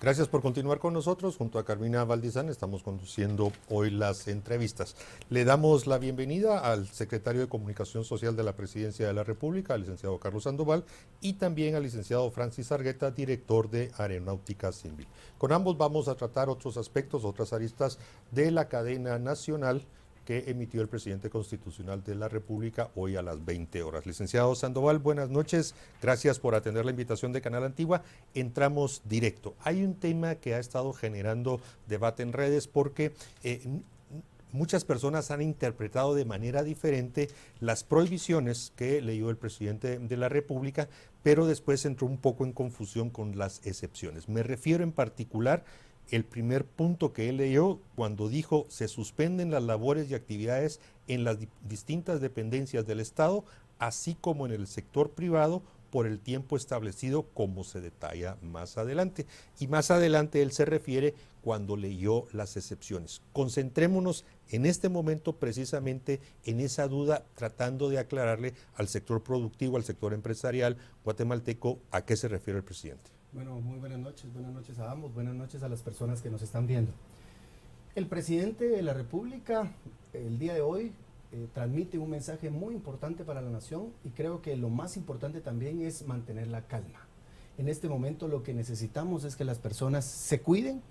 Gracias por continuar con nosotros. Junto a Carmina Valdizán estamos conduciendo hoy las entrevistas. Le damos la bienvenida al secretario de Comunicación Social de la Presidencia de la República, al licenciado Carlos Sandoval, y también al licenciado Francis Argueta, director de Aeronáutica Civil. Con ambos vamos a tratar otros aspectos, otras aristas de la cadena nacional que emitió el presidente constitucional de la República hoy a las 20 horas. Licenciado Sandoval, buenas noches. Gracias por atender la invitación de Canal Antigua. Entramos directo. Hay un tema que ha estado generando debate en redes porque muchas personas han interpretado de manera diferente las prohibiciones que leyó el presidente de la República, pero después entró un poco en confusión con las excepciones. Me refiero en particular el primer punto que él leyó cuando dijo se suspenden las labores y actividades en las distintas dependencias del Estado, así como en el sector privado, por el tiempo establecido, como se detalla más adelante. Y más adelante él se refiere cuando leyó las excepciones. Concentrémonos en este momento precisamente en esa duda, tratando de aclararle al sector productivo, al sector empresarial guatemalteco, a qué se refiere el presidente. Bueno, muy buenas noches a ambos, buenas noches a las personas que nos están viendo. El presidente de la República el día de hoy transmite un mensaje muy importante para la nación y creo que lo más importante también es mantener la calma. En este momento lo que necesitamos es que las personas se cuiden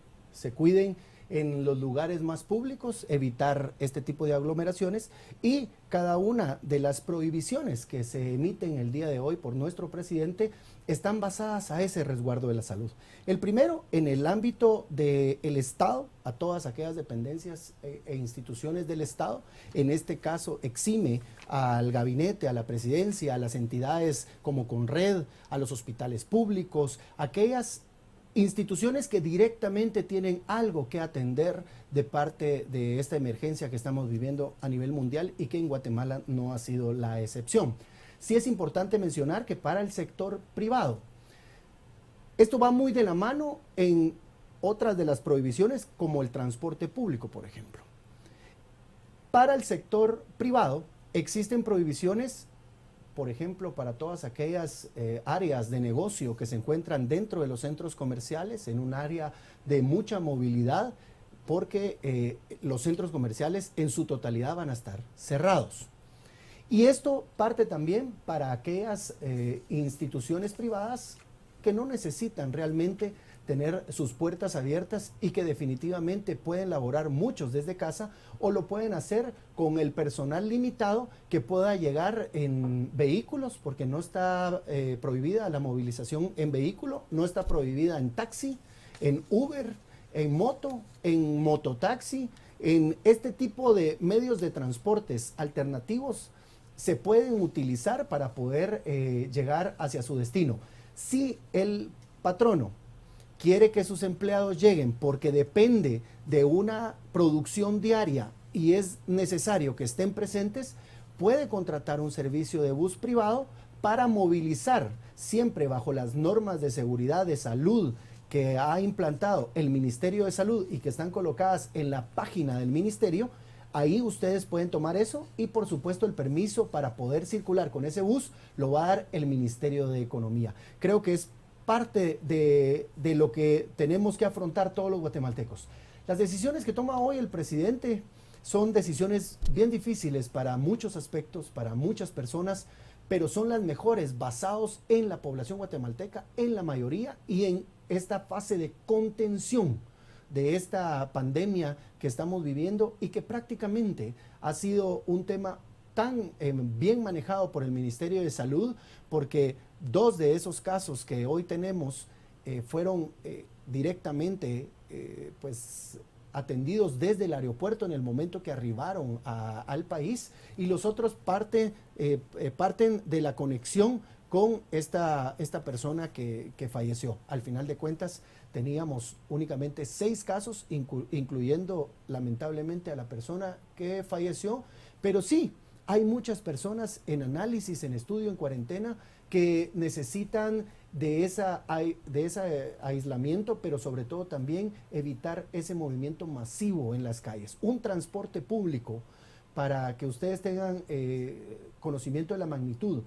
en los lugares más públicos, evitar este tipo de aglomeraciones y cada una de las prohibiciones que se emiten el día de hoy por nuestro presidente están basadas a ese resguardo de la salud. El primero, en el ámbito del Estado, a todas aquellas dependencias e instituciones del Estado, en este caso exime al gabinete, a la presidencia, a las entidades como Conred, a los hospitales públicos, aquellas instituciones que directamente tienen algo que atender de parte de esta emergencia que estamos viviendo a nivel mundial y que en Guatemala no ha sido la excepción. Sí es importante mencionar que para el sector privado, esto va muy de la mano en otras de las prohibiciones como el transporte público, por ejemplo. Para el sector privado existen prohibiciones, por ejemplo, para todas aquellas áreas de negocio que se encuentran dentro de los centros comerciales, en un área de mucha movilidad, porque los centros comerciales en su totalidad van a estar cerrados. Y esto parte también para aquellas instituciones privadas que no necesitan realmente tener sus puertas abiertas y que definitivamente pueden laborar muchos desde casa o lo pueden hacer con el personal limitado que pueda llegar en vehículos, porque no está prohibida la movilización en vehículo, no está prohibida en taxi, en Uber, en moto, en mototaxi, en este tipo de medios de transportes alternativos se pueden utilizar para poder llegar hacia su destino. Si el patrono quiere que sus empleados lleguen porque depende de una producción diaria y es necesario que estén presentes, puede contratar un servicio de bus privado para movilizar, siempre bajo las normas de seguridad de salud que ha implantado el Ministerio de Salud y que están colocadas en la página del Ministerio. Ahí ustedes pueden tomar eso y por supuesto el permiso para poder circular con ese bus lo va a dar el Ministerio de Economía. Creo que es parte de lo que tenemos que afrontar todos los guatemaltecos. Las decisiones que toma hoy el presidente son decisiones bien difíciles para muchos aspectos, para muchas personas, pero son las mejores basados en la población guatemalteca, en la mayoría, y en esta fase de contención de esta pandemia que estamos viviendo y que prácticamente ha sido un tema tan bien manejado por el Ministerio de Salud, porque 2 de esos casos que hoy tenemos fueron directamente pues atendidos desde el aeropuerto en el momento que arribaron al país, y los otros parten de la conexión con esta persona que falleció. Al final de cuentas teníamos únicamente 6 casos, incluyendo lamentablemente a la persona que falleció, pero sí, hay muchas personas en análisis, en estudio, en cuarentena, que necesitan de ese aislamiento, pero sobre todo también evitar ese movimiento masivo en las calles. Un transporte público, para que ustedes tengan conocimiento de la magnitud.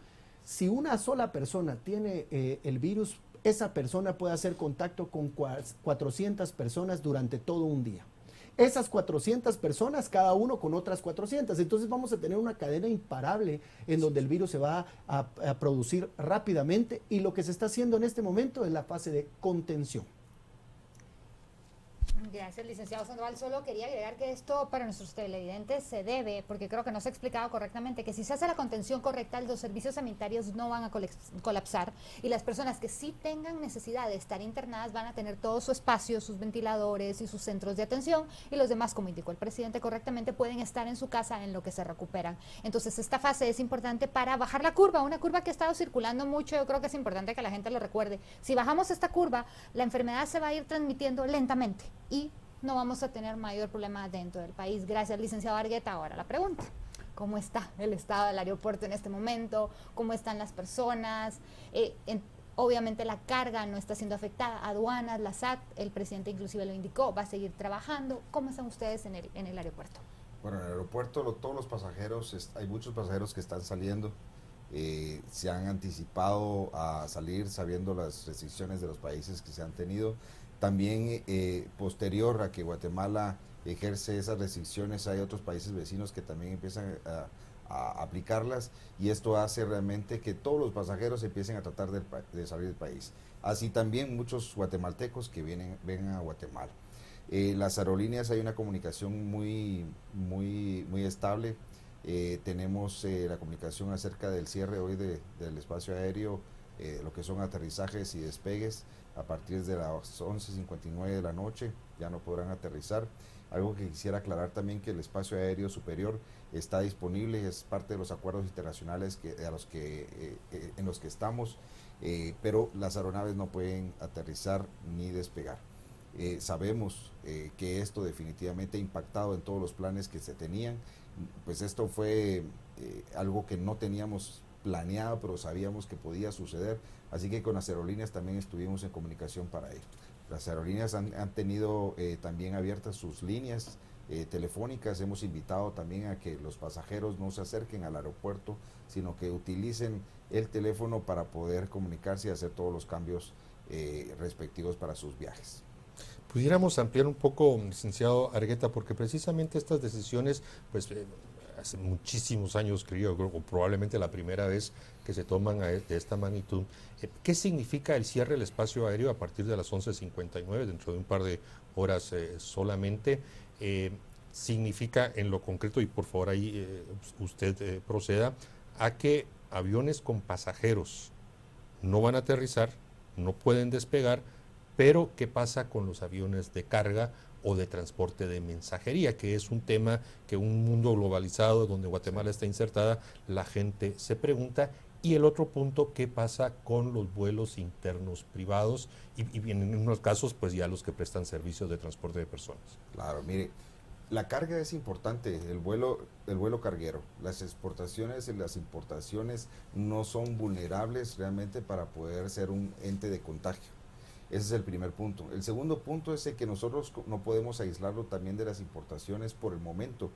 Si una sola persona tiene el virus esa persona puede hacer contacto con 400 personas durante todo un día. Esas 400 personas, cada uno con otras 400. Entonces vamos a tener una cadena imparable en donde el virus se va a producir rápidamente, y lo que se está haciendo en este momento es la fase de contención. Gracias, licenciado Sandoval. Solo quería agregar que esto para nuestros televidentes se debe, porque creo que no se ha explicado correctamente, que si se hace la contención correcta, los servicios sanitarios no van a colapsar, y las personas que sí tengan necesidad de estar internadas van a tener todo su espacio, sus ventiladores y sus centros de atención, y los demás, como indicó el presidente correctamente, pueden estar en su casa en lo que se recuperan. Entonces esta fase es importante para bajar la curva, una curva que ha estado circulando mucho. Yo creo que es importante que la gente lo recuerde. Si bajamos esta curva, la enfermedad se va a ir transmitiendo lentamente y no vamos a tener mayor problema dentro del país. Gracias, licenciado Argueta. Ahora la pregunta: ¿cómo está el estado del aeropuerto en este momento? ¿Cómo están las personas? Obviamente la carga no está siendo afectada. Aduanas, la SAT, el presidente inclusive lo indicó, va a seguir trabajando. ¿Cómo están ustedes en el aeropuerto? Bueno, en el aeropuerto todos los pasajeros, hay muchos pasajeros que están saliendo. Se han anticipado a salir sabiendo las restricciones de los países que se han tenido. También posterior a que Guatemala ejerce esas restricciones, hay otros países vecinos que también empiezan a aplicarlas, y esto hace realmente que todos los pasajeros empiecen a tratar de salir del país. Así también muchos guatemaltecos que vengan a Guatemala. Las aerolíneas, hay una comunicación muy estable. Tenemos la comunicación acerca del cierre hoy del espacio aéreo, lo que son aterrizajes y despegues. A partir de las 11:59 de la noche ya no podrán aterrizar. Algo que quisiera aclarar también, que el espacio aéreo superior está disponible, es parte de los acuerdos internacionales en los que estamos, pero las aeronaves no pueden aterrizar ni despegar. Sabemos que esto definitivamente ha impactado en todos los planes que se tenían. Pues esto fue algo que no teníamos planeado, pero sabíamos que podía suceder, así que con las aerolíneas también estuvimos en comunicación para ello. Las aerolíneas han tenido también abiertas sus líneas telefónicas. Hemos invitado también a que los pasajeros no se acerquen al aeropuerto, sino que utilicen el teléfono para poder comunicarse y hacer todos los cambios respectivos para sus viajes. Pudiéramos ampliar un poco, licenciado Argueta, porque precisamente estas decisiones, pues hace muchísimos años, creo, o probablemente la primera vez que se toman de esta magnitud. ¿Qué significa el cierre del espacio aéreo a partir de las 11:59, dentro de un par de horas solamente? Significa en lo concreto, y por favor ahí usted proceda, a que aviones con pasajeros no van a aterrizar, no pueden despegar, pero ¿qué pasa con los aviones de carga o de transporte de mensajería? Que es un tema que un mundo globalizado donde Guatemala está insertada, la gente se pregunta. Y el otro punto, ¿qué pasa con los vuelos internos privados? Y en unos casos, pues ya los que prestan servicios de transporte de personas. Claro, mire, la carga es importante, el vuelo carguero. Las exportaciones y las importaciones no son vulnerables realmente para poder ser un ente de contagio. Ese es el primer punto. El segundo punto es que nosotros no podemos aislarlo también de las importaciones por el momento.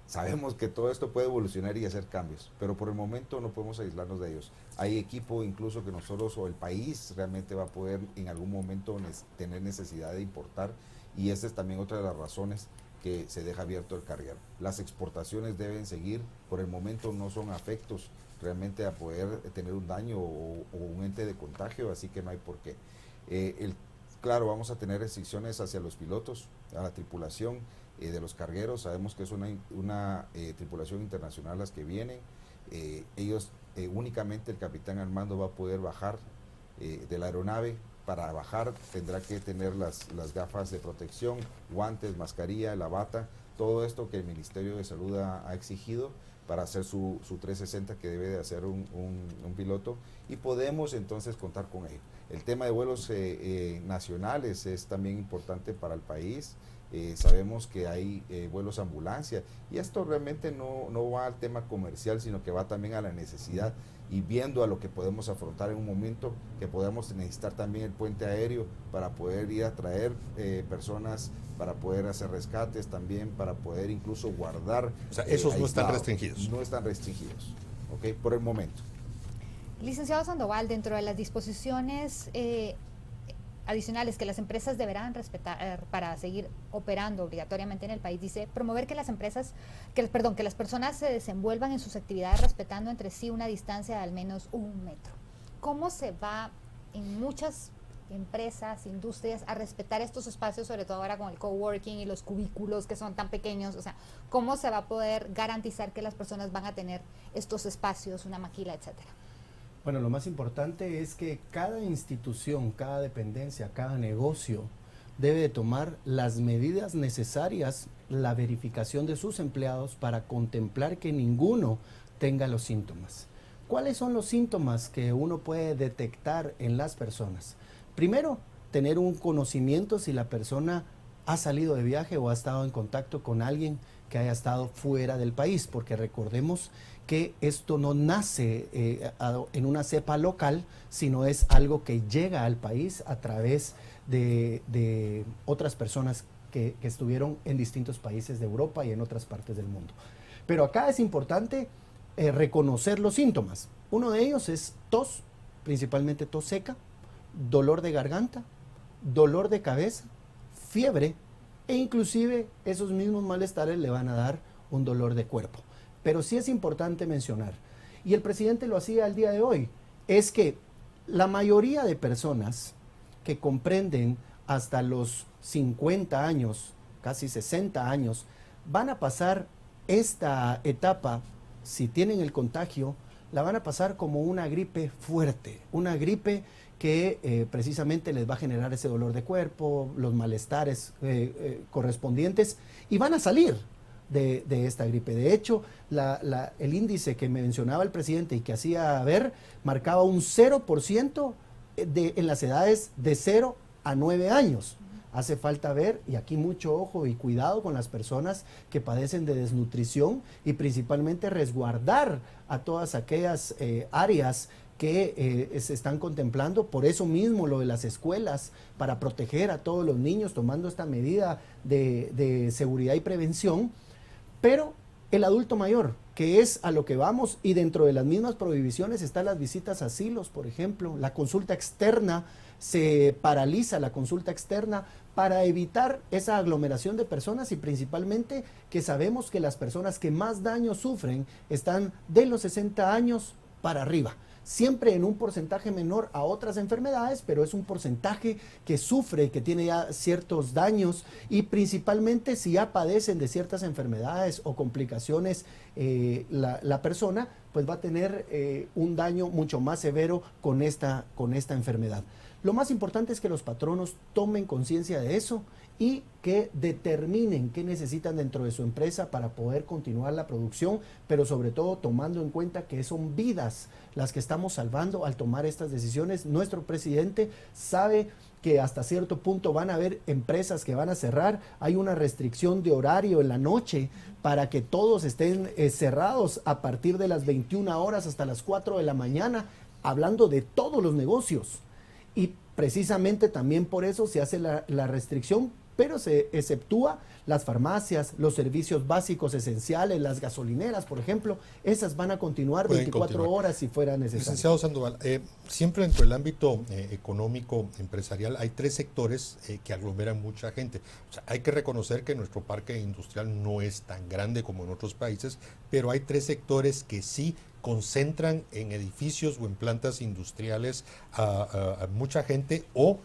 Sabemos que todo esto puede evolucionar y hacer cambios, pero por el momento no podemos aislarnos de ellos. Hay equipo incluso que nosotros o el país realmente va a poder en algún momento tener necesidad de importar, y esa es también otra de las razones que se deja abierto el carguero. Las exportaciones deben seguir, por el momento no son afectos realmente a poder tener un daño o un ente de contagio, así que no hay por qué. Claro, vamos a tener restricciones hacia los pilotos, a la tripulación de los cargueros. Sabemos que es una tripulación internacional las que vienen. Ellos únicamente el capitán al mando va a poder bajar de la aeronave. Para bajar tendrá que tener las gafas de protección, guantes, mascarilla, la bata, todo esto que el Ministerio de Salud ha exigido para hacer su 360 que debe de hacer un piloto, y podemos entonces contar con ello. El tema de vuelos nacionales es también importante para el país. Sabemos que hay vuelos ambulancia, y esto realmente no va al tema comercial, sino que va también a la necesidad, y viendo a lo que podemos afrontar en un momento que podamos necesitar también el puente aéreo para poder ir a traer personas, para poder hacer rescates también, para poder incluso guardar. O sea, esos no están restringidos. No están restringidos, ¿ok? Por el momento. Licenciado Sandoval, dentro de las disposiciones adicionales que las empresas deberán respetar para seguir operando obligatoriamente en el país, dice promover que las personas se desenvuelvan en sus actividades respetando entre sí una distancia de al menos 1 metro. ¿Cómo se va en muchas empresas, industrias, a respetar estos espacios, sobre todo ahora con el coworking y los cubículos que son tan pequeños? O sea, ¿cómo se va a poder garantizar que las personas van a tener estos espacios, una maquila, etcétera? Bueno, lo más importante es que cada institución, cada dependencia, cada negocio debe de tomar las medidas necesarias, la verificación de sus empleados para contemplar que ninguno tenga los síntomas. ¿Cuáles son los síntomas que uno puede detectar en las personas? Primero, tener un conocimiento si la persona ha salido de viaje o ha estado en contacto con alguien que haya estado fuera del país, porque recordemos que esto no nace en una cepa local, sino es algo que llega al país a través de otras personas que estuvieron en distintos países de Europa y en otras partes del mundo. Pero acá es importante reconocer los síntomas. Uno de ellos es tos, principalmente tos seca, dolor de garganta, dolor de cabeza, fiebre, e inclusive esos mismos malestares le van a dar un dolor de cuerpo. Pero sí es importante mencionar, y el presidente lo hacía al día de hoy, es que la mayoría de personas que comprenden hasta los 50 años, casi 60 años, van a pasar esta etapa, si tienen el contagio, la van a pasar como una gripe fuerte, una gripe que precisamente les va a generar ese dolor de cuerpo, los malestares correspondientes, y van a salir de esta gripe. De hecho, el índice que mencionaba el presidente y que hacía ver, marcaba un 0% en las edades de 0 a 9 años. Hace falta ver, y aquí mucho ojo y cuidado con las personas que padecen de desnutrición, y principalmente resguardar a todas aquellas áreas que se están contemplando. Por eso mismo lo de las escuelas, para proteger a todos los niños, tomando esta medida de seguridad y prevención. Pero el adulto mayor, que es a lo que vamos, y dentro de las mismas prohibiciones están las visitas a asilos, por ejemplo, la consulta externa, se paraliza la consulta externa para evitar esa aglomeración de personas, y principalmente que sabemos que las personas que más daño sufren están de los 60 años para arriba. Siempre en un porcentaje menor a otras enfermedades, pero es un porcentaje que sufre, que tiene ya ciertos daños, y principalmente si ya padecen de ciertas enfermedades o complicaciones la persona, pues va a tener un daño mucho más severo con esta enfermedad. Lo más importante es que los patronos tomen conciencia de eso y que determinen qué necesitan dentro de su empresa para poder continuar la producción, pero sobre todo tomando en cuenta que son vidas las que estamos salvando al tomar estas decisiones. Nuestro presidente sabe que hasta cierto punto van a haber empresas que van a cerrar. Hay una restricción de horario en la noche para que todos estén cerrados a partir de las 21 horas hasta las 4 de la mañana, hablando de todos los negocios. Y precisamente también por eso se hace la restricción, pero se exceptúa las farmacias, los servicios básicos esenciales, las gasolineras, por ejemplo. Esas van a continuar 24 horas si fuera necesario. Licenciado Sandoval, siempre dentro del ámbito económico, empresarial, hay 3 sectores que aglomeran mucha gente. O sea, hay que reconocer que nuestro parque industrial no es tan grande como en otros países, pero hay 3 sectores que sí concentran en edificios o en plantas industriales a mucha gente, o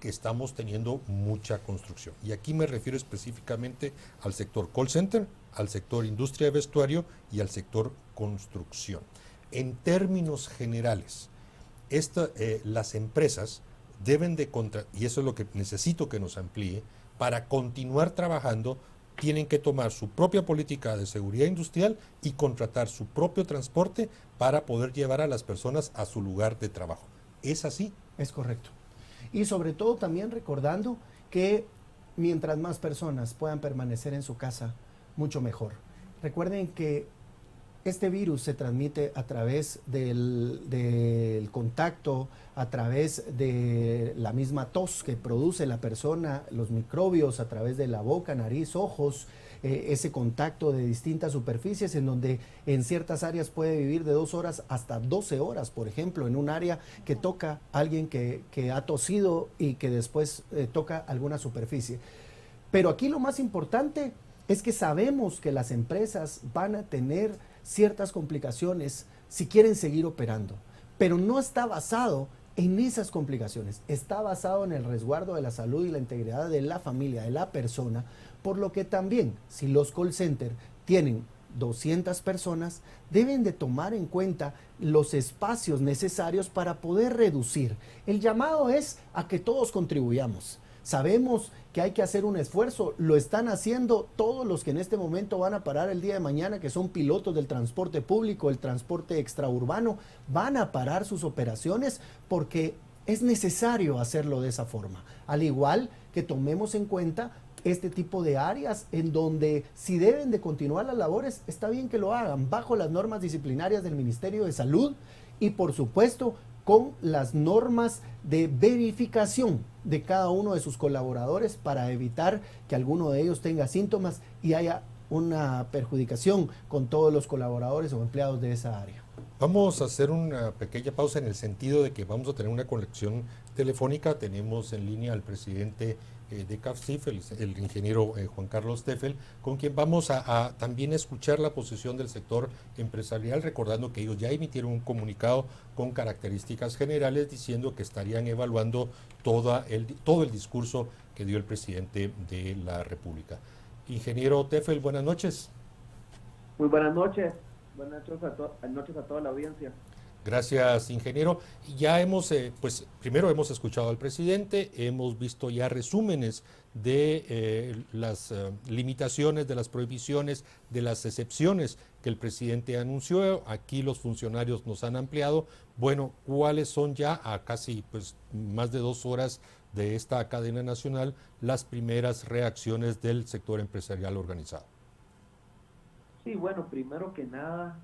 que estamos teniendo mucha construcción. Y aquí me refiero específicamente al sector call center, al sector industria de vestuario y al sector construcción. En términos generales, las empresas deben de y eso es lo que necesito que nos amplíe, para continuar trabajando, tienen que tomar su propia política de seguridad industrial y contratar su propio transporte para poder llevar a las personas a su lugar de trabajo. ¿Es así? Es correcto. Y sobre todo también recordando que mientras más personas puedan permanecer en su casa, mucho mejor. Recuerden que este virus se transmite a través del contacto, a través de la misma tos que produce la persona, los microbios a través de la boca, nariz, ojos, ese contacto de distintas superficies, en donde en ciertas áreas puede vivir de 2 horas hasta 12 horas, por ejemplo, en un área que toca a alguien que ha tosido y que después toca alguna superficie. Pero aquí lo más importante es que sabemos que las empresas van a tener ciertas complicaciones si quieren seguir operando, pero no está basado en esas complicaciones, está basado en el resguardo de la salud y la integridad de la familia, de la persona, por lo que también, si los call centers tienen 200 personas, deben de tomar en cuenta los espacios necesarios para poder reducir. El llamado es a que todos contribuyamos. Sabemos que hay que hacer un esfuerzo, lo están haciendo todos los que en este momento van a parar el día de mañana, que son pilotos del transporte público, el transporte extraurbano, van a parar sus operaciones porque es necesario hacerlo de esa forma. Al igual que tomemos en cuenta este tipo de áreas en donde si deben de continuar las labores, está bien que lo hagan bajo las normas disciplinarias del Ministerio de Salud y por supuesto con las normas de verificación de cada uno de sus colaboradores para evitar que alguno de ellos tenga síntomas y haya una perjudicación con todos los colaboradores o empleados de esa área. Vamos a hacer una pequeña pausa en el sentido de que vamos a tener una conexión telefónica. Tenemos en línea al presidente de CAFCIF, el ingeniero Juan Carlos Teffel, con quien vamos a también escuchar la posición del sector empresarial, recordando que ellos ya emitieron un comunicado con características generales diciendo que estarían evaluando todo el discurso que dio el presidente de la República. Ingeniero Teffel, buenas noches. Muy buenas noches. Buenas noches a toda la audiencia. Gracias, ingeniero. Ya hemos, pues primero hemos escuchado al presidente, hemos visto ya resúmenes de las limitaciones, de las prohibiciones, de las excepciones que el presidente anunció. Aquí los funcionarios nos han ampliado. Bueno, ¿cuáles son ya a casi pues más de 2 horas de esta cadena nacional las primeras reacciones del sector empresarial organizado? Sí, bueno, primero que nada,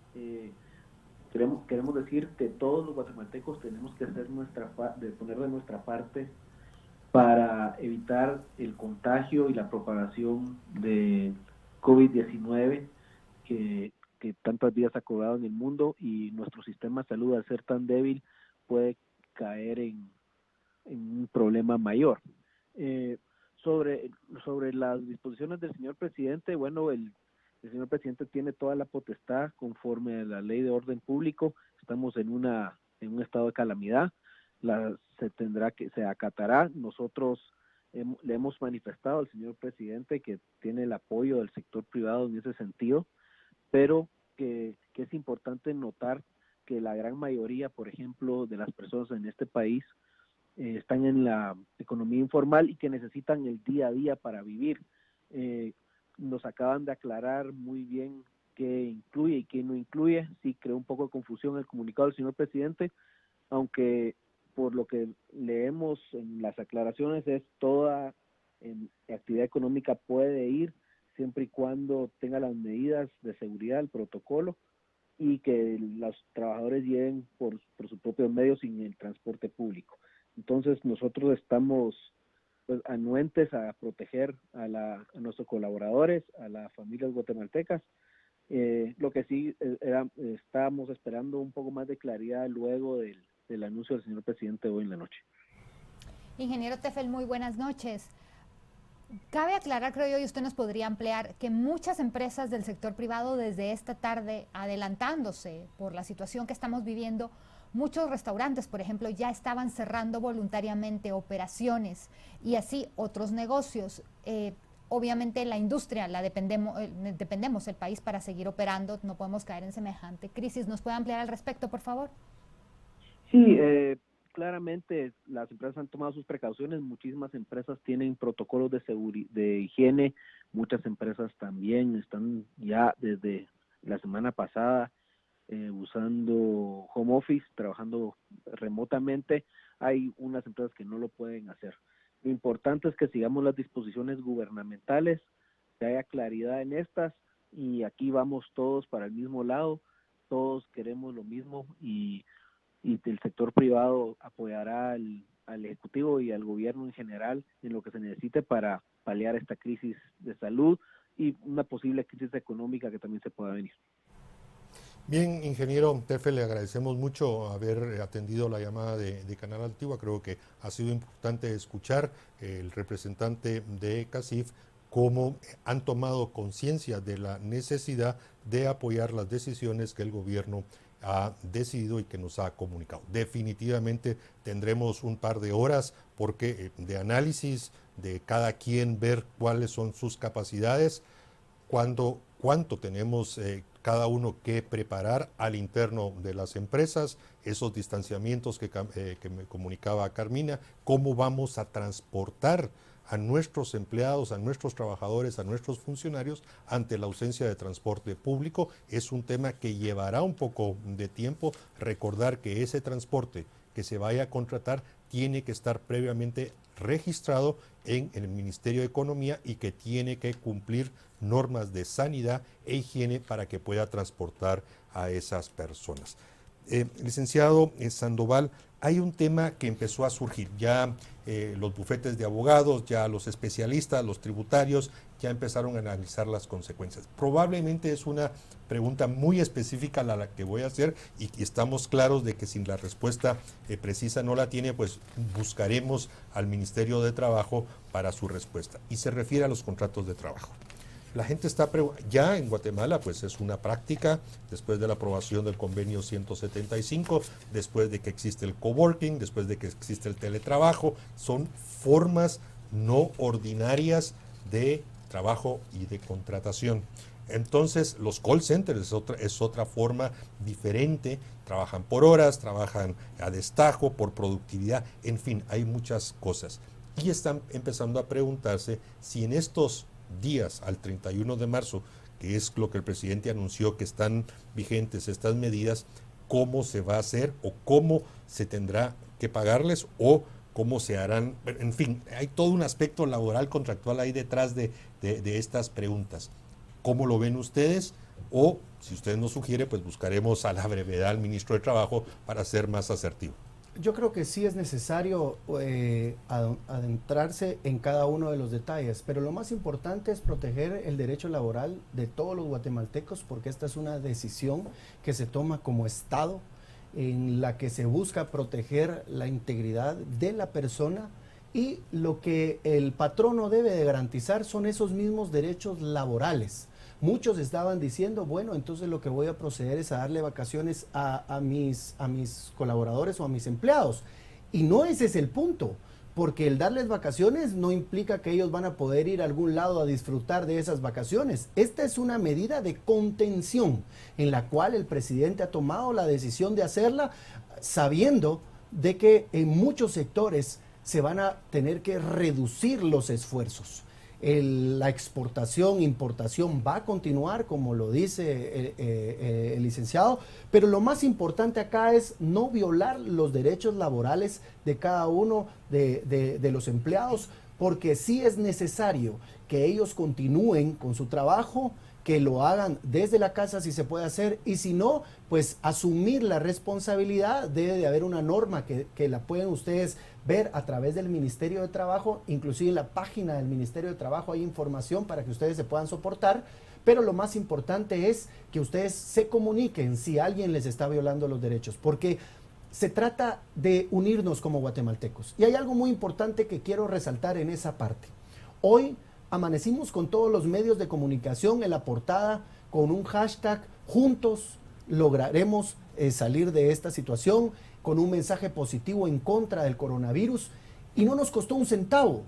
queremos decir que todos los guatemaltecos tenemos que hacer poner de nuestra parte para evitar el contagio y la propagación de COVID-19 que tantas vidas ha cobrado en el mundo, y nuestro sistema de salud, al ser tan débil, puede caer en un problema mayor. Sobre las disposiciones del señor presidente, bueno, el señor presidente tiene toda la potestad conforme a la ley de orden público. Estamos en un estado de calamidad, se acatará. Nosotros le hemos manifestado al señor presidente que tiene el apoyo del sector privado en ese sentido, pero que es importante notar que la gran mayoría, por ejemplo, de las personas en este país están en la economía informal y que necesitan el día a día para vivir. Nos acaban de aclarar muy bien qué incluye y qué no incluye. Sí, creó un poco de confusión el comunicado del señor presidente, aunque por lo que leemos en las aclaraciones es toda actividad económica puede ir siempre y cuando tenga las medidas de seguridad, el protocolo, y que los trabajadores lleguen por sus propios medios sin el transporte público. Entonces nosotros estamos pues anuentes a proteger a nuestros colaboradores, a las familias guatemaltecas. Lo que sí estábamos esperando un poco más de claridad luego del anuncio del señor presidente hoy en la noche. Ingeniero Teffel, muy buenas noches. Cabe aclarar, creo yo, y usted nos podría ampliar, que muchas empresas del sector privado desde esta tarde, adelantándose por la situación que estamos viviendo, muchos restaurantes, por ejemplo, ya estaban cerrando voluntariamente operaciones y así otros negocios. Obviamente la industria la dependemos el país para seguir operando, no podemos caer en semejante crisis. ¿Nos puede ampliar al respecto, por favor? Sí, claramente las empresas han tomado sus precauciones. Muchísimas empresas tienen protocolos de higiene, muchas empresas también están ya desde la semana pasada usando home office, trabajando remotamente. Hay unas empresas que no lo pueden hacer. Lo importante es que sigamos las disposiciones gubernamentales, que haya claridad en estas, y aquí vamos todos para el mismo lado, todos queremos lo mismo, y el sector privado apoyará al Ejecutivo y al gobierno en general en lo que se necesite para paliar esta crisis de salud y una posible crisis económica que también se pueda venir. Bien, ingeniero Tefe, le agradecemos mucho haber atendido la llamada de Canal Antigua. Creo que ha sido importante escuchar el representante de CACIF cómo han tomado conciencia de la necesidad de apoyar las decisiones que el gobierno ha decidido y que nos ha comunicado. Definitivamente tendremos un par de horas de análisis de cada quien, ver cuáles son sus capacidades, cuánto tenemos cada uno que preparar al interno de las empresas, esos distanciamientos que me comunicaba Carmina, cómo vamos a transportar a nuestros empleados, a nuestros trabajadores, a nuestros funcionarios ante la ausencia de transporte público. Es un tema que llevará un poco de tiempo. Recordar que ese transporte que se vaya a contratar tiene que estar previamente registrado en el Ministerio de Economía y que tiene que cumplir normas de sanidad e higiene para que pueda transportar a esas personas. Licenciado Sandoval, hay un tema que empezó a surgir. Ya los bufetes de abogados, ya los especialistas, los tributarios, ya empezaron a analizar las consecuencias. Probablemente es una pregunta muy específica la que voy a hacer y estamos claros de que si la respuesta precisa no la tiene, pues buscaremos al Ministerio de Trabajo para su respuesta. Y se refiere a los contratos de trabajo. La gente está ya en Guatemala, pues es una práctica, después de la aprobación del convenio 175, después de que existe el coworking, después de que existe el teletrabajo, son formas no ordinarias de trabajo y de contratación. Entonces, los call centers es otra forma diferente, trabajan por horas, trabajan a destajo, por productividad, en fin, hay muchas cosas. Y están empezando a preguntarse si en estos días al 31 de marzo, que es lo que el presidente anunció que están vigentes estas medidas, cómo se va a hacer o cómo se tendrá que pagarles o cómo se harán. En fin, hay todo un aspecto laboral contractual ahí detrás de estas preguntas. ¿Cómo lo ven ustedes? O, si usted nos sugiere, pues buscaremos a la brevedad al ministro de Trabajo para ser más asertivo. Yo creo que sí es necesario adentrarse en cada uno de los detalles, pero lo más importante es proteger el derecho laboral de todos los guatemaltecos, porque esta es una decisión que se toma como Estado, en la que se busca proteger la integridad de la persona, y lo que el patrono debe de garantizar son esos mismos derechos laborales. Muchos estaban diciendo, bueno, entonces lo que voy a proceder es a darle vacaciones a mis colaboradores o a mis empleados. Y no ese es el punto, porque el darles vacaciones no implica que ellos van a poder ir a algún lado a disfrutar de esas vacaciones. Esta es una medida de contención en la cual el presidente ha tomado la decisión de hacerla, sabiendo de que en muchos sectores se van a tener que reducir los esfuerzos. La exportación, importación va a continuar, como lo dice el licenciado, pero lo más importante acá es no violar los derechos laborales de cada uno de los empleados, porque sí es necesario que ellos continúen con su trabajo, que lo hagan desde la casa si se puede hacer, y si no, pues asumir la responsabilidad. Debe de haber una norma que la pueden ustedes ver a través del Ministerio de Trabajo, inclusive en la página del Ministerio de Trabajo hay información para que ustedes se puedan soportar, pero lo más importante es que ustedes se comuniquen si alguien les está violando los derechos, porque se trata de unirnos como guatemaltecos. Y hay algo muy importante que quiero resaltar en esa parte. Hoy amanecimos con todos los medios de comunicación en la portada con un hashtag: juntos lograremos salir de esta situación, con un mensaje positivo en contra del coronavirus, y no nos costó un centavo.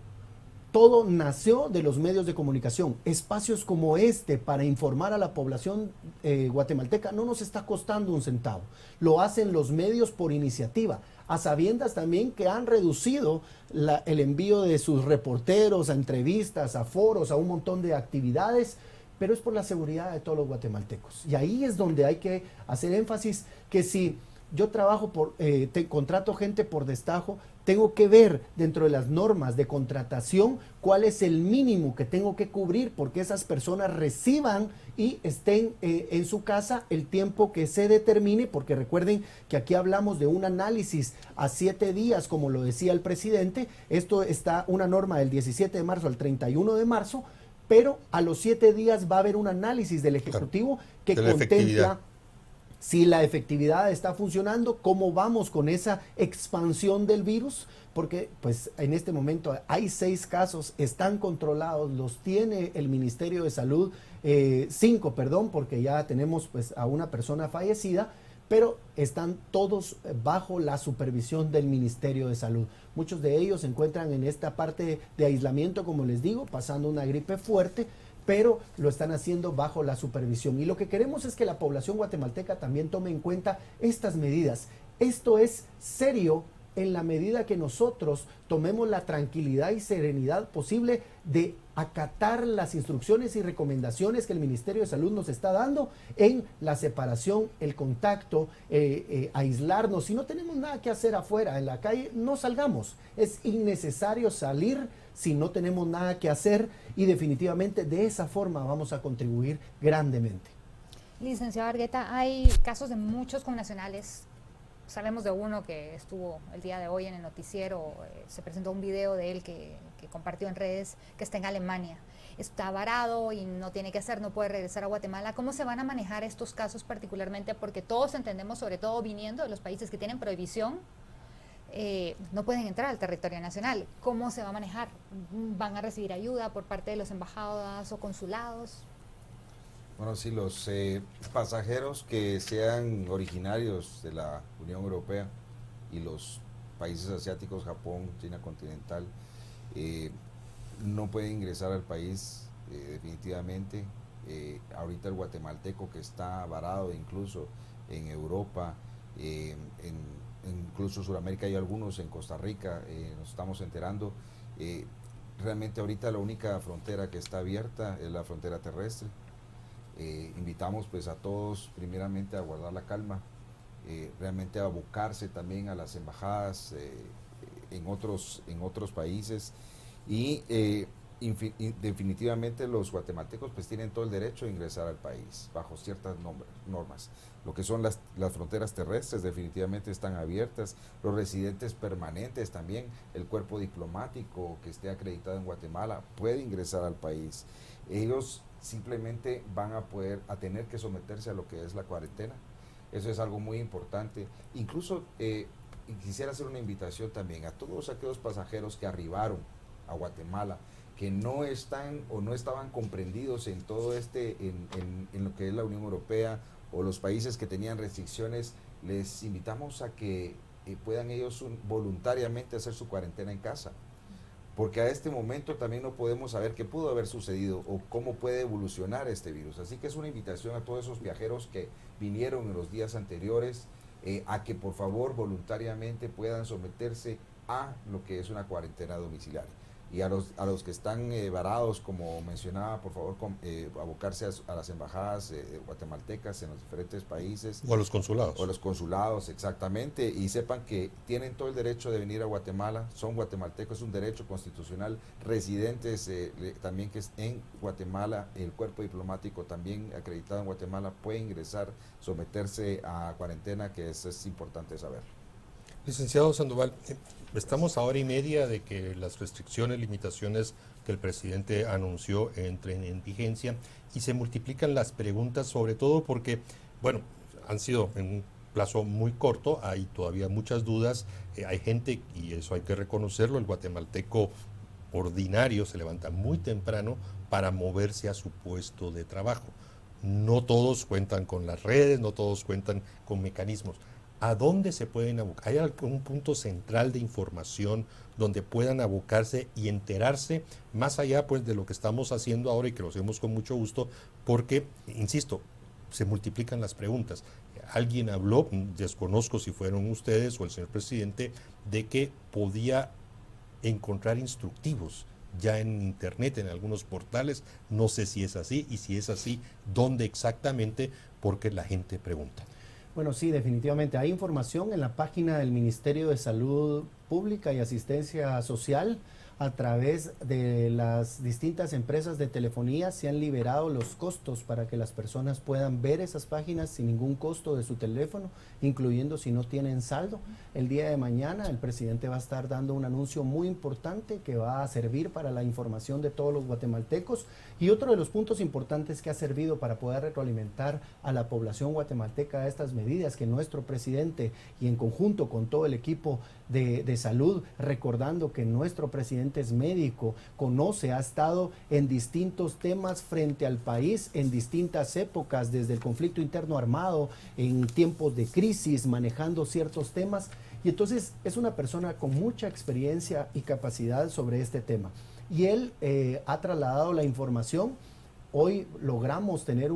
Todo nació de los medios de comunicación. Espacios como este para informar a la población guatemalteca no nos está costando un centavo. Lo hacen los medios por iniciativa, a sabiendas también que han reducido el envío de sus reporteros a entrevistas, a foros, a un montón de actividades, pero es por la seguridad de todos los guatemaltecos. Y ahí es donde hay que hacer énfasis que si yo trabajo contrato gente por destajo, tengo que ver dentro de las normas de contratación cuál es el mínimo que tengo que cubrir, porque esas personas reciban y estén en su casa el tiempo que se determine, porque recuerden que aquí hablamos de un análisis a 7 días, como lo decía el presidente. Esto está una norma del 17 de marzo al 31 de marzo, pero a los 7 días va a haber un análisis del Ejecutivo que de la efectividad. contempla si la efectividad está funcionando, cómo vamos con esa expansión del virus, porque pues en este momento hay 6 casos, están controlados, los tiene el Ministerio de Salud, 5, perdón, porque ya tenemos pues a una persona fallecida, pero están todos bajo la supervisión del Ministerio de Salud. Muchos de ellos se encuentran en esta parte de aislamiento, como les digo, pasando una gripe fuerte, pero lo están haciendo bajo la supervisión. Y lo que queremos es que la población guatemalteca también tome en cuenta estas medidas. Esto es serio en la medida que nosotros tomemos la tranquilidad y serenidad posible de acatar las instrucciones y recomendaciones que el Ministerio de Salud nos está dando en la separación, el contacto, aislarnos. Si no tenemos nada que hacer afuera, en la calle, no salgamos. Es innecesario salir si no tenemos nada que hacer, y definitivamente de esa forma vamos a contribuir grandemente. Licenciado Argueta, hay casos de muchos connacionales. Sabemos de uno que estuvo el día de hoy en el noticiero, se presentó un video de él que compartió en redes, que está en Alemania. Está varado y no tiene que hacer, no puede regresar a Guatemala. ¿Cómo se van a manejar estos casos particularmente? Porque todos entendemos, sobre todo viniendo de los países que tienen prohibición, no pueden entrar al territorio nacional. ¿Cómo se va a manejar? ¿Van a recibir ayuda por parte de las embajadas o consulados? Bueno, sí, los pasajeros que sean originarios de la Unión Europea y los países asiáticos, Japón, China continental, no pueden ingresar al país definitivamente. Ahorita el guatemalteco que está varado incluso en Europa, incluso Sudamérica, hay algunos en Costa Rica, nos estamos enterando. Realmente ahorita la única frontera que está abierta es la frontera terrestre. Invitamos pues a todos primeramente a guardar la calma, realmente a abocarse también a las embajadas en otros países, y definitivamente los guatemaltecos pues tienen todo el derecho de ingresar al país bajo ciertas normas. Lo que son las fronteras terrestres definitivamente están abiertas, los residentes permanentes también, el cuerpo diplomático que esté acreditado en Guatemala puede ingresar al país. Ellos simplemente van a tener que someterse a lo que es la cuarentena. Eso es algo muy importante. Incluso quisiera hacer una invitación también a todos aquellos pasajeros que arribaron a Guatemala, que no están o no estaban comprendidos en todo en lo que es la Unión Europea o los países que tenían restricciones. Les invitamos a que puedan ellos voluntariamente hacer su cuarentena en casa, porque a este momento también no podemos saber qué pudo haber sucedido o cómo puede evolucionar este virus. Así que es una invitación a todos esos viajeros que vinieron en los días anteriores a que por favor voluntariamente puedan someterse a lo que es una cuarentena domiciliaria. Y a los que están varados, como mencionaba, por favor abocarse a las embajadas guatemaltecas en los diferentes países. O a los consulados. O a los consulados, exactamente. Y sepan que tienen todo el derecho de venir a Guatemala, son guatemaltecos, es un derecho constitucional. Residentes también que es en Guatemala, el cuerpo diplomático también acreditado en Guatemala puede ingresar, someterse a cuarentena, que es importante saber. Licenciado Sandoval, estamos a hora y media de que las restricciones, limitaciones que el presidente anunció entren en vigencia, y se multiplican las preguntas, sobre todo porque, bueno, han sido en un plazo muy corto, hay todavía muchas dudas, hay gente, y eso hay que reconocerlo, el guatemalteco ordinario se levanta muy temprano para moverse a su puesto de trabajo. No todos cuentan con las redes, no todos cuentan con mecanismos. ¿A dónde se pueden abocar? ¿Hay algún punto central de información donde puedan abocarse y enterarse más allá pues de lo que estamos haciendo ahora, y que lo hacemos con mucho gusto? Porque, insisto, se multiplican las preguntas. Alguien habló, desconozco si fueron ustedes o el señor presidente, de que podía encontrar instructivos ya en internet, en algunos portales. No sé si es así, y si es así, ¿dónde exactamente? Porque la gente pregunta. Bueno, sí, definitivamente. Hay información en la página del Ministerio de Salud pública y asistencia social. A través de las distintas empresas de telefonía se han liberado los costos para que las personas puedan ver esas páginas sin ningún costo de su teléfono, incluyendo si no tienen saldo. El día de mañana el presidente va a estar dando un anuncio muy importante que va a servir para la información de todos los guatemaltecos. Y otro de los puntos importantes que ha servido para poder retroalimentar a la población guatemalteca estas medidas que nuestro presidente y en conjunto con todo el equipo de salud, recordando que nuestro presidente es médico, conoce, ha estado en distintos temas frente al país en distintas épocas, desde el conflicto interno armado, en tiempos de crisis, manejando ciertos temas, y entonces es una persona con mucha experiencia y capacidad sobre este tema. Y él ha trasladado la información. Hoy logramos tener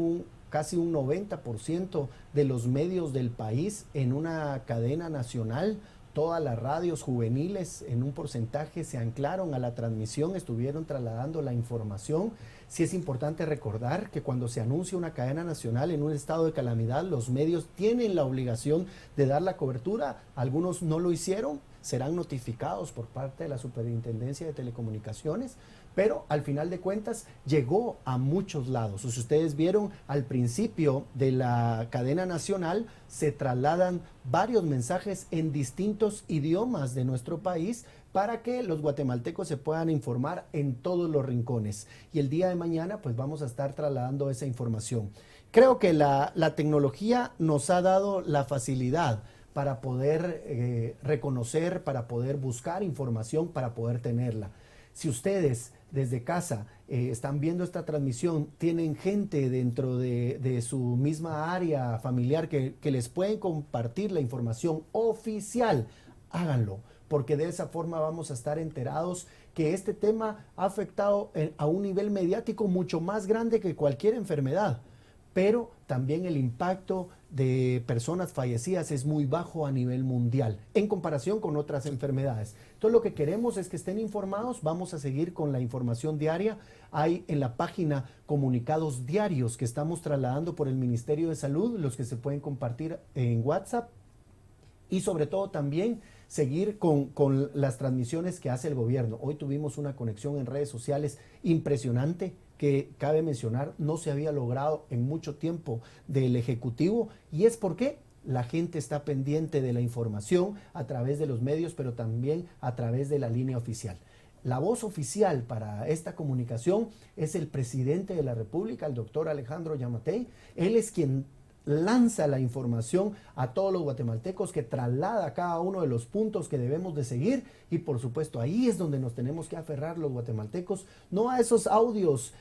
casi un 90% de los medios del país en una cadena nacional. Todas las radios juveniles en un porcentaje se anclaron a la transmisión, estuvieron trasladando la información. Sí es importante recordar que cuando se anuncia una cadena nacional en un estado de calamidad, los medios tienen la obligación de dar la cobertura. Algunos no lo hicieron, serán notificados por parte de la Superintendencia de Telecomunicaciones, pero al final de cuentas llegó a muchos lados. Si ustedes vieron al principio de la cadena nacional, se trasladan varios mensajes en distintos idiomas de nuestro país para que los guatemaltecos se puedan informar en todos los rincones. Y el día de mañana pues vamos a estar trasladando esa información. Creo que la tecnología nos ha dado la facilidad para poder reconocer, para poder buscar información, para poder tenerla. Si ustedes desde casa están viendo esta transmisión, tienen gente dentro de su misma área familiar que les pueden compartir la información oficial, háganlo, porque de esa forma vamos a estar enterados que este tema ha afectado a un nivel mediático mucho más grande que cualquier enfermedad, pero también el impacto de personas fallecidas es muy bajo a nivel mundial en comparación con otras enfermedades. Entonces lo que queremos es que estén informados. Vamos a seguir con la información diaria. Hay en la página comunicados diarios que estamos trasladando por el Ministerio de Salud, los que se pueden compartir en WhatsApp, y sobre todo también seguir con las transmisiones que hace el gobierno. Hoy tuvimos una conexión en redes sociales impresionante que cabe mencionar, no se había logrado en mucho tiempo del Ejecutivo, y es porque la gente está pendiente de la información a través de los medios, pero también a través de la línea oficial. La voz oficial para esta comunicación es el presidente de la República, el doctor Alejandro Yamatei. Él es quien lanza la información a todos los guatemaltecos, que traslada cada uno de los puntos que debemos de seguir, y por supuesto ahí es donde nos tenemos que aferrar los guatemaltecos, no a esos audios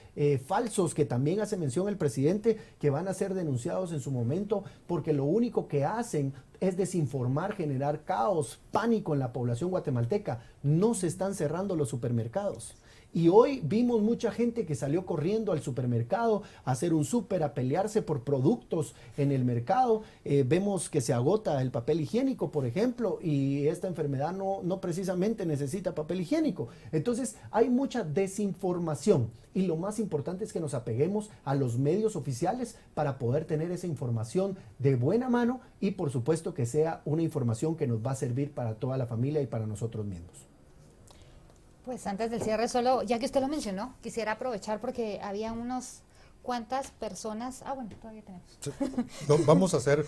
falsos que también hace mención el presidente, que van a ser denunciados en su momento, porque lo único que hacen es desinformar, generar caos, pánico en la población guatemalteca. No se están cerrando los supermercados. Y hoy vimos mucha gente que salió corriendo al supermercado a hacer un súper, a pelearse por productos en el mercado. Vemos que se agota el papel higiénico, por ejemplo, y esta enfermedad no precisamente necesita papel higiénico. Entonces hay mucha desinformación, y lo más importante es que nos apeguemos a los medios oficiales para poder tener esa información de buena mano, y por supuesto que sea una información que nos va a servir para toda la familia y para nosotros mismos. Pues antes del cierre, solo, ya que usted lo mencionó, quisiera aprovechar porque había unos cuantas personas. Bueno, todavía tenemos. Sí. No, vamos a hacer,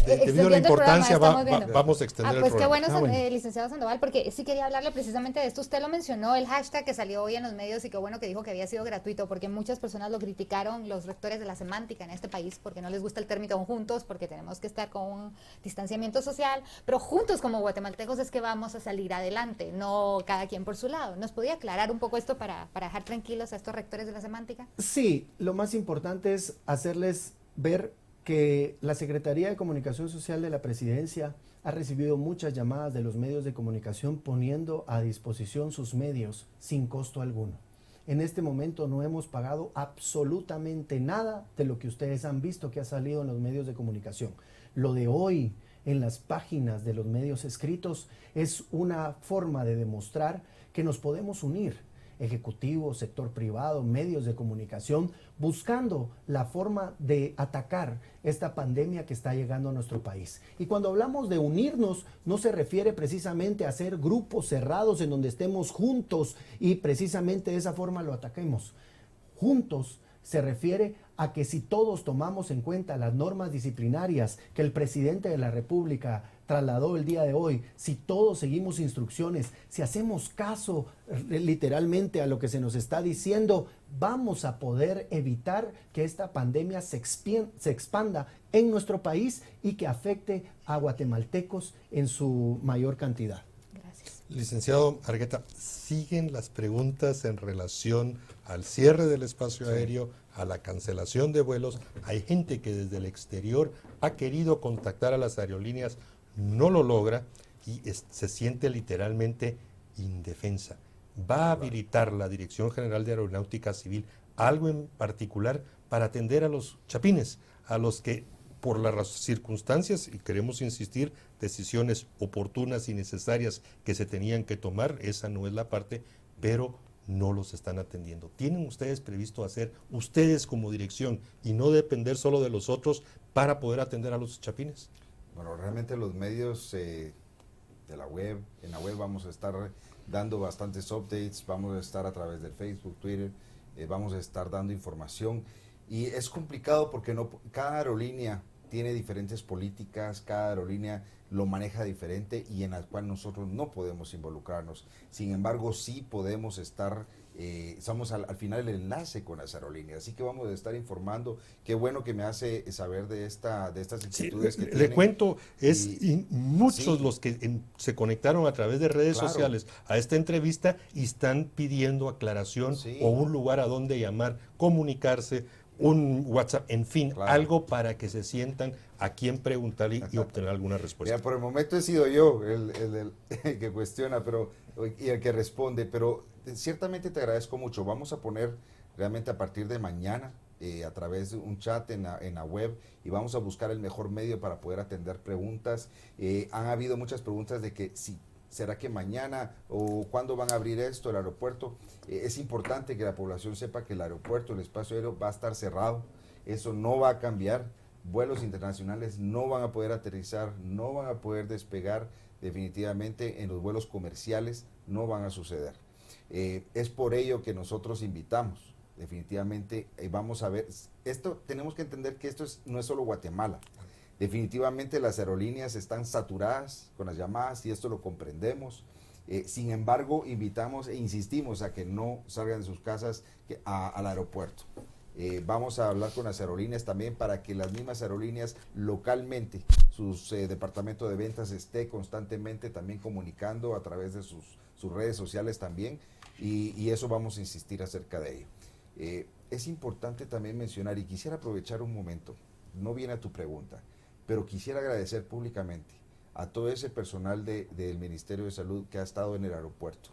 debido a la importancia, vamos a extender pues el programa. qué bueno, licenciado Sandoval, porque sí quería hablarle precisamente de esto. Usted lo mencionó, el hashtag que salió hoy en los medios, y qué bueno que dijo que había sido gratuito, porque muchas personas lo criticaron, los rectores de la semántica en este país, porque no les gusta el término juntos, porque tenemos que estar con un distanciamiento social, pero juntos como guatemaltecos es que vamos a salir adelante, no cada quien por su lado. ¿Nos podía aclarar un poco esto para dejar tranquilos a estos rectores de la semántica? Sí, lo más importante es hacerles ver que la Secretaría de Comunicación Social de la Presidencia ha recibido muchas llamadas de los medios de comunicación poniendo a disposición sus medios sin costo alguno. En este momento no hemos pagado absolutamente nada de lo que ustedes han visto que ha salido en los medios de comunicación. Lo de hoy en las páginas de los medios escritos es una forma de demostrar que nos podemos unir. ejecutivo, sector privado, medios de comunicación, buscando la forma de atacar esta pandemia que está llegando a nuestro país. Y cuando hablamos de unirnos, no se refiere precisamente a hacer grupos cerrados en donde estemos juntos y precisamente de esa forma lo ataquemos. Juntos se refiere a que si todos tomamos en cuenta las normas disciplinarias que el presidente de la República trasladó el día de hoy, si todos seguimos instrucciones, si hacemos caso literalmente a lo que se nos está diciendo, vamos a poder evitar que esta pandemia se expanda en nuestro país y que afecte a guatemaltecos en su mayor cantidad. Gracias. Licenciado Argueta, siguen las preguntas en relación al cierre del espacio aéreo, a la cancelación de vuelos. Hay gente que desde el exterior ha querido contactar a las aerolíneas, no lo logra y se siente literalmente indefensa. ¿Va a habilitar la Dirección General de Aeronáutica Civil algo en particular para atender a los chapines, a los que por las circunstancias, y queremos insistir, decisiones oportunas y necesarias que se tenían que tomar, esa no es la parte, pero no los están atendiendo? ¿Tienen ustedes previsto hacer, ustedes como dirección, y no depender solo de los otros para poder atender a los chapines? Bueno, realmente los medios de la web, en la web vamos a estar dando bastantes updates, vamos a estar a través del Facebook, Twitter, vamos a estar dando información, y es complicado porque cada aerolínea tiene diferentes políticas, cada aerolínea lo maneja diferente y en la cual nosotros no podemos involucrarnos. Sin embargo, sí podemos estar, somos al final el enlace con las aerolíneas, así que vamos a estar informando. Qué bueno que me hace saber de estas inquietudes que le tienen. cuento, muchos sí, los que se conectaron a través de redes claro, sociales a esta entrevista y están pidiendo aclaración sí, o un lugar a donde llamar, comunicarse, un WhatsApp, en fin, claro, algo para que se sientan a quién preguntar y obtener alguna respuesta. Mira, por el momento he sido yo el que cuestiona y el que responde, pero ciertamente te agradezco mucho. Vamos a poner realmente a partir de mañana a través de un chat en la web, y vamos a buscar el mejor medio para poder atender preguntas. Han habido muchas preguntas de que si ¿será que mañana o cuándo van a abrir esto, el aeropuerto? Es importante que la población sepa que el aeropuerto, el espacio aéreo va a estar cerrado. Eso no va a cambiar. Vuelos internacionales no van a poder aterrizar, no van a poder despegar definitivamente. En los vuelos comerciales no van a suceder. Es por ello que nosotros invitamos, definitivamente, vamos a ver, esto tenemos que entender que esto no es solo Guatemala. Definitivamente las aerolíneas están saturadas con las llamadas y esto lo comprendemos. Sin embargo, invitamos e insistimos a que no salgan de sus casas al aeropuerto. Vamos a hablar con las aerolíneas también para que las mismas aerolíneas localmente, sus departamentos de ventas esté constantemente también comunicando a través de sus redes sociales también, y eso vamos a insistir acerca de ello. Es importante también mencionar, y quisiera aprovechar un momento, no viene a tu pregunta, pero quisiera agradecer públicamente a todo ese personal del Ministerio de Salud que ha estado en el aeropuerto,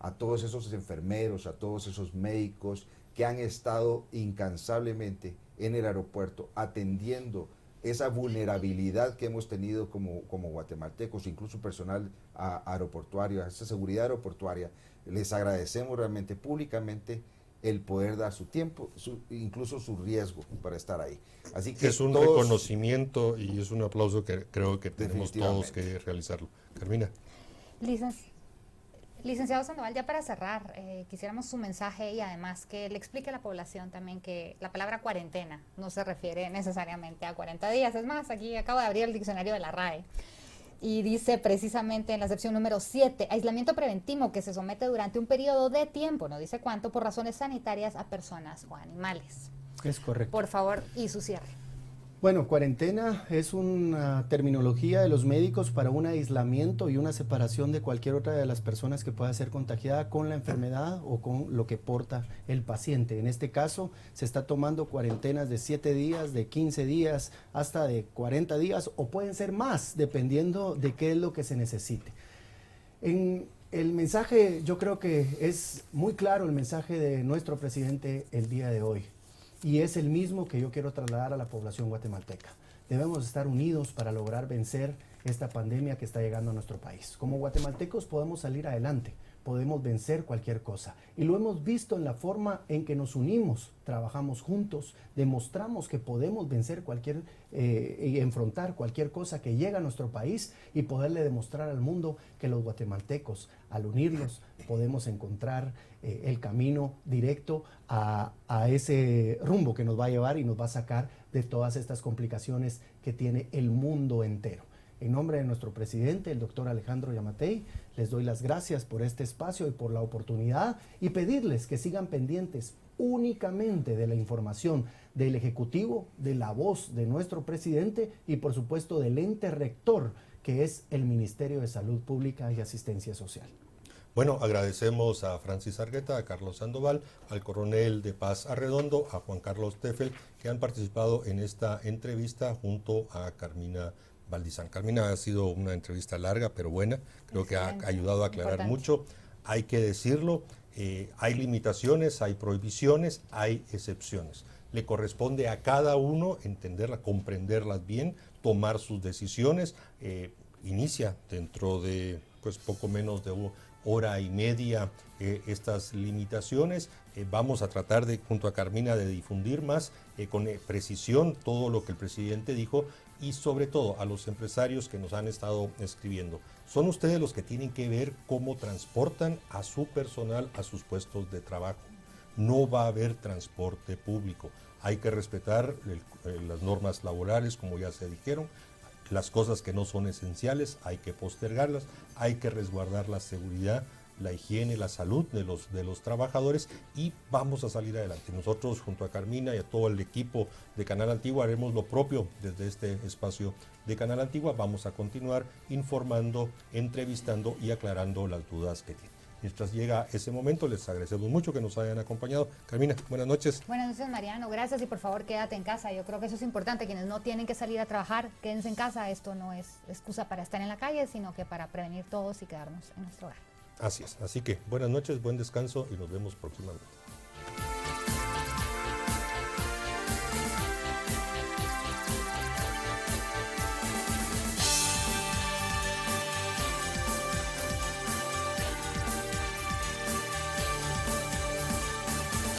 a todos esos enfermeros, a todos esos médicos que han estado incansablemente en el aeropuerto atendiendo esa vulnerabilidad que hemos tenido como guatemaltecos, incluso personal aeroportuario, esa seguridad aeroportuaria. Les agradecemos realmente públicamente el poder dar su tiempo, incluso su riesgo para estar ahí. Así que es un reconocimiento y es un aplauso que creo que tenemos todos que realizarlo. Carmina. Licenciado Sandoval, ya para cerrar, quisiéramos su mensaje y además que le explique a la población también que la palabra cuarentena no se refiere necesariamente a 40 días. Es más, aquí acabo de abrir el diccionario de la RAE y dice precisamente en la sección número 7, aislamiento preventivo que se somete durante un periodo de tiempo, no dice cuánto, por razones sanitarias a personas o animales. Es correcto. Por favor, y su cierre. Bueno, cuarentena es una terminología de los médicos para un aislamiento y una separación de cualquier otra de las personas que pueda ser contagiada con la enfermedad o con lo que porta el paciente. En este caso, se está tomando cuarentenas de 7 días, de 15 días, hasta de 40 días, o pueden ser más, dependiendo de qué es lo que se necesite. En el mensaje, yo creo que es muy claro el mensaje de nuestro presidente el día de hoy. Y es el mismo que yo quiero trasladar a la población guatemalteca. Debemos estar unidos para lograr vencer esta pandemia que está llegando a nuestro país. Como guatemaltecos podemos salir adelante, podemos vencer cualquier cosa. Y lo hemos visto en la forma en que nos unimos, trabajamos juntos, demostramos que podemos vencer y enfrentar cualquier cosa que llega a nuestro país y poderle demostrar al mundo que los guatemaltecos, al unirnos, podemos encontrar el camino directo a ese rumbo que nos va a llevar y nos va a sacar de todas estas complicaciones que tiene el mundo entero. En nombre de nuestro presidente, el doctor Alejandro Yamatei, les doy las gracias por este espacio y por la oportunidad y pedirles que sigan pendientes únicamente de la información del Ejecutivo, de la voz de nuestro presidente y por supuesto del ente rector que es el Ministerio de Salud Pública y Asistencia Social. Bueno, agradecemos a Francis Argueta, a Carlos Sandoval, al coronel de Paz Arredondo, a Juan Carlos Teffel, que han participado en esta entrevista junto a Carmina Valdizán. Carmina, ha sido una entrevista larga, pero buena. Creo que ha ayudado a aclarar mucho. Hay que decirlo, hay limitaciones, hay prohibiciones, hay excepciones. Le corresponde a cada uno entenderlas, comprenderlas bien, tomar sus decisiones. Inicia dentro de poco menos de hora y media estas limitaciones. Vamos a tratar junto a Carmina de difundir más con precisión todo lo que el presidente dijo y sobre todo a los empresarios que nos han estado escribiendo. Son ustedes los que tienen que ver cómo transportan a su personal a sus puestos de trabajo. No va a haber transporte público. Hay que respetar las normas laborales, como ya se dijeron. Las cosas que no son esenciales hay que postergarlas, hay que resguardar la seguridad, la higiene, la salud de los trabajadores y vamos a salir adelante. Nosotros junto a Carmina y a todo el equipo de Canal Antigua haremos lo propio desde este espacio de Canal Antigua. Vamos a continuar informando, entrevistando y aclarando las dudas que tienen. Mientras llega ese momento, les agradecemos mucho que nos hayan acompañado. Carmina, buenas noches. Buenas noches, Mariano. Gracias y por favor quédate en casa. Yo creo que eso es importante. Quienes no tienen que salir a trabajar, quédense en casa. Esto no es excusa para estar en la calle, sino que para prevenir todos y quedarnos en nuestro hogar. Así es. Así que buenas noches, buen descanso y nos vemos próximamente.